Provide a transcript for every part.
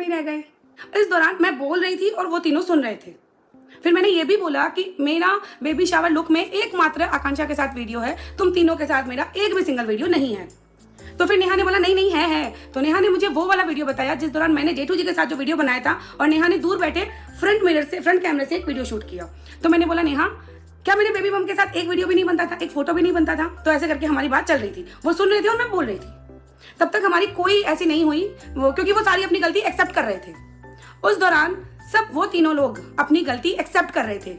में ही रह गए। इस दौरान मैं बोल रही थी और वो तीनों सुन रहे थे। फिर मैंने ये भी बोला कि मेरा बेबी शावर लुक में एकमात्र आकांक्षा के साथ वीडियो है, तुम तीनों के साथ मेरा एक भी सिंगल वीडियो नहीं है। तो फिर नेहा ने बोला नहीं नहीं है। तो नेहा ने मुझे वो वाला वीडियो बताया जिस दौरान मैंने जेठू जी के साथ जो वीडियो बनाया था और नेहा ने दूर बैठे फ्रंट कैमरे से एक वीडियो शूट किया। तो मैंने बोला नेहा, क्या मेरे बेबी मम के साथ एक वीडियो भी नहीं बनता था, एक फोटो भी नहीं बनता था? तो ऐसे करके हमारी बात चल रही थी, वो सुन रहे थे और मैं बोल रही थी। तब तक हमारी कोई ऐसी नहीं हुई क्योंकि वो सारी अपनी गलती एक्सेप्ट कर रहे थे। उस दौरान सब वो तीनों लोग अपनी गलती एक्सेप्ट कर रहे थे।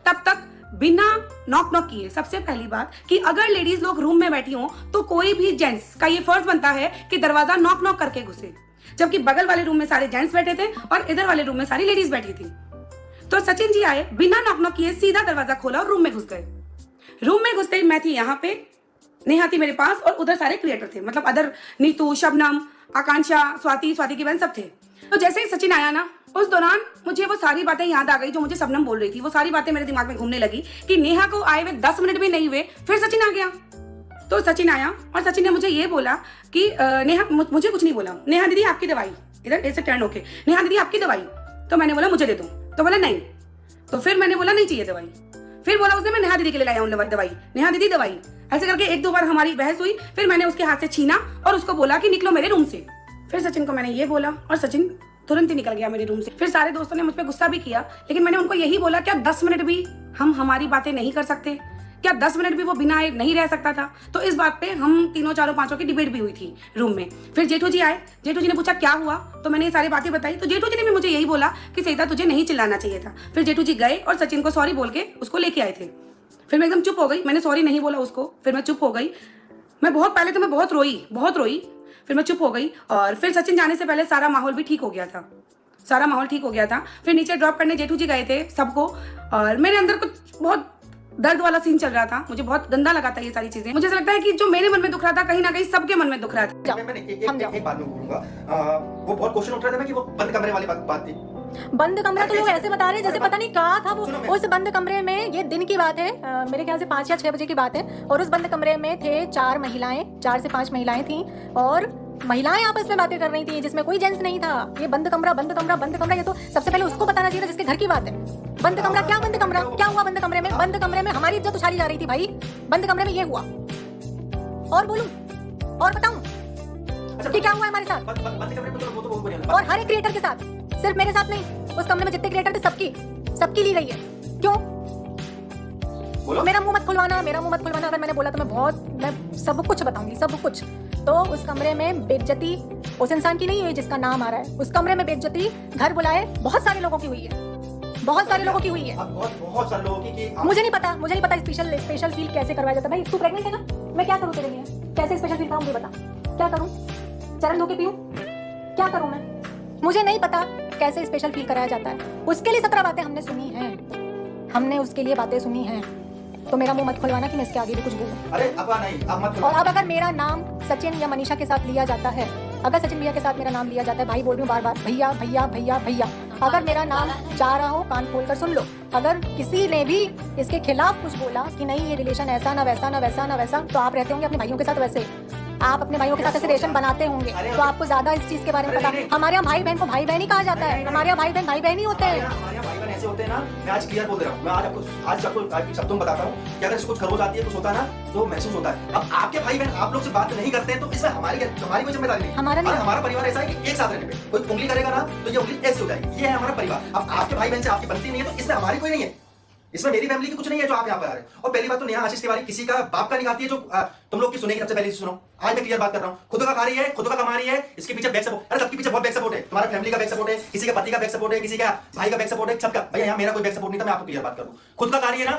तब तक बिना नॉक किए, सबसे पहली बात कि अगर लेडीज लोग रूम में बैठी हो तो कोई भी जेंट्स का ये फर्ज बनता है कि दरवाजा नॉक करके घुसे, जबकि बगल वाले रूम में सारे जेंट्स बैठे थे और इधर वाले रूम में सारी लेडीज बैठी थी। तो सचिन जी आए, बिना नॉक किए सीधा दरवाजा खोला और रूम में घुस गए। रूम में घुसते ही मैं थी यहाँ पे, नेहा थी मेरे पास और उधर सारे क्रिएटर थे, मतलब अदर नीतू, शबनम, आकांक्षा, स्वाति की बहन सब थे। तो जैसे ही सचिन आया ना, उस दौरान मुझे वो सारी बातें याद आ गई जो मुझे शबनम बोल रही थी। वो सारी बातें मेरे दिमाग में घूमने लगी कि नेहा को आए हुए 10 मिनट भी नहीं हुए फिर सचिन आ गया। तो सचिन आया और सचिन ने मुझे ये बोला कि नेहा, मुझे कुछ नहीं बोला, नेहा दीदी आपकी दवाई, इधर ऐसे टर्न होके, नेहा दीदी आपकी दवाई। तो मैंने बोला मुझे दे दो, तो बोला नहीं। तो फिर मैंने बोला नहीं चाहिए दवाई। फिर बोला उसने मैं नेहा दीदी के लिए लाया हूँ दवाई, नेहा दीदी दवाई। ऐसे करके 1-2 बार हमारी बहस हुई। फिर मैंने उसके हाथ से छीना और उसको बोला कि निकलो मेरे रूम से। फिर सचिन को मैंने ये बोला और सचिन तुरंत ही निकल गया मेरे रूम से। फिर सारे दोस्तों ने मुझ पर गुस्सा भी किया, लेकिन मैंने उनको यही बोला क्या 10 मिनट भी हम हमारी बातें नहीं कर सकते? क्या 10 मिनट भी वो बिना आए नहीं रह सकता था? तो इस बात पे हम तीनों चारों पांचों की डिबेट भी हुई थी रूम में। फिर जेठू जी आए, जेठू जी ने पूछा क्या हुआ, तो मैंने ये सारी बातें बताई। तो जेठू जी ने भी मुझे यही बोला कि सईदा तुझे नहीं चिल्लाना चाहिए था। फिर जेठू जी गए और सचिन को सॉरी बोल के उसको लेके आए थे। फिर मैं एकदम चुप हो गई, मैंने सॉरी नहीं बोला उसको। फिर मैं चुप हो गई। मैं पहले तो मैं बहुत रोई। फिर मैं चुप हो गई और फिर सचिन जाने से पहले सारा माहौल भी ठीक हो गया था, सारा माहौल ठीक हो गया था। फिर नीचे ड्रॉप करने जेठू जी गए थे सबको और मेरे अंदर कुछ बहुत दर्द वाला सीन चल रहा था। मुझे बहुत गंदा लगा था ये सारी चीजें। मुझे ऐसा लगता है कि जो मेरे मन में दुख रहा था कहीं ना कहीं सबके मन में दुख रहा था। मैंने एक बात मैं बोलूंगा, वो बहुत क्वेश्चन उठ रहा था ना कि वो बंद कमरे वाली बात थी। बंद कमरा तो लोग ऐसे बता रहे हैं जैसे पता नहीं कहा था वो। उस बंद कमरे में, ये दिन की बात है, मेरे ख्याल से 5 या 6 बजे की बात है, और उस बंद कमरे में थे 4 से 5 महिलाएं थी और महिलाएं आपस में बातें कर रही थी जिसमें कोई जेंट्स नहीं था। ये बंद कमरा, ये तो सबसे पहले उसको बताना चाहिए था जिसके घर की बात है। बंद कमरा क्या हुआ बंद कमरे में? बंद कमरे में हमारी इज्जत उछाली जा रही थी भाई। बंद कमरे में ये हुआ। और बोलूं और बताऊं कि क्या हुआ हमारे साथ और हर एक क्रिएटर के साथ, सिर्फ मेरे साथ नहीं। उस कमरे में जितने क्रिएटर थे सबकी ली गई है। क्यों? मेरा मुंह मत खुलवाना। अगर मैंने बोला तो मैं सब कुछ बताऊंगी, सब कुछ। तो उस कमरे में बेइज्जती उस इंसान की नहीं हुई जिसका नाम आ रहा है। उस कमरे में बेइज्जती घर बुलाए बहुत सारे लोगों की हुई है, बहुत सारे लोगों की हुई है। बहुत सारे लोगों की मुझे नहीं पता स्पेशल फील कैसे करवाया जाता है। भाई तू प्रेग्नेंट है ना, मैं क्या करूं तेरे लिए? कैसे स्पेशल फील कराऊं मुझे बता। क्या करूं? चरण धोके पीऊं? क्या करूं मैं? मुझे नहीं पता कैसे स्पेशल फील कराया जाता है। उसके लिए 17 बातें हमने सुनी हैं, हमने उसके लिए बातें सुनी हैं। तो मेरा मुंह मत खुलवाना कि मैं इसके आगे भी कुछ बोलूं। अरे अब नहीं, अब मत। और अब अगर मेरा नाम सचिन या मनीषा के साथ लिया जाता है, अगर सचिन भैया के साथ मेरा नाम लिया जाता है, भाई बोल रही हूँ बार-बार, भैया, अगर मेरा नाम जा रहा हो, कान खोल कर सुन लो। अगर किसी ने भी इसके खिलाफ कुछ बोला कि नहीं ये रिलेशन ऐसा ना वैसा, तो आप रहते होंगे अपने भाइयों के साथ वैसे, आप अपने भाइयों के साथ ऐसे रिलेशन बनाते होंगे तो आपको ज्यादा इस चीज के बारे में पता। हमारे यहाँ भाई बहन को भाई बहन ही कहा जाता है, हमारे यहाँ भाई बहन ही होते हैं। ऐसे होते हैं ना। मैं आज क्लियर बोल रहा हूँ, मैं आज आपको शब्दों में बताता हूँ कि अगर कुछ खरोच आती है, कुछ होता है ना, तो महसूस होता है। अब आपके भाई बहन आप लोग से बात नहीं करते हैं तो इसमें हमारी कोई जिम्मेदारी नहीं। हमारा परिवार ऐसा है कि एक साथ रहने पे कोई उंगली करेगा ना तो ये उंगली ऐसी हो जाएगी। ये है हमारा परिवार। अब आपके भाई बहन से आपकी बनती नहीं है तो इसमें हमारी कोई नहीं है, इसमें मेरी फैमिली की कुछ नहीं है जो आप यहाँ पर आ रहे हैं। और पहली बात तो नेहा आशीष तिवारी किसी का बाप का नहीं खाती है जो तुम लोग की सुनेगी। सबसे पहले सुनो, आज मैं क्लियर बात कर रहा हूँ, खुद का खा रही है, खुद का कमा रही है, इसके पीछे बैक सपोर्ट। अरे सबके पीछे बहुत बैक सपोर्ट है, तुम्हारा फैमिली का बैक सपोर्ट है, किसी के पति का बैक सपोर्ट है, किसी का भाई का बैक सपोर्ट है, सबका। भैया यहाँ मेरा कोई बैक सपोर्ट नहीं था, मैं आपको क्लियर बात करूँ, खुद का खा रही है ना।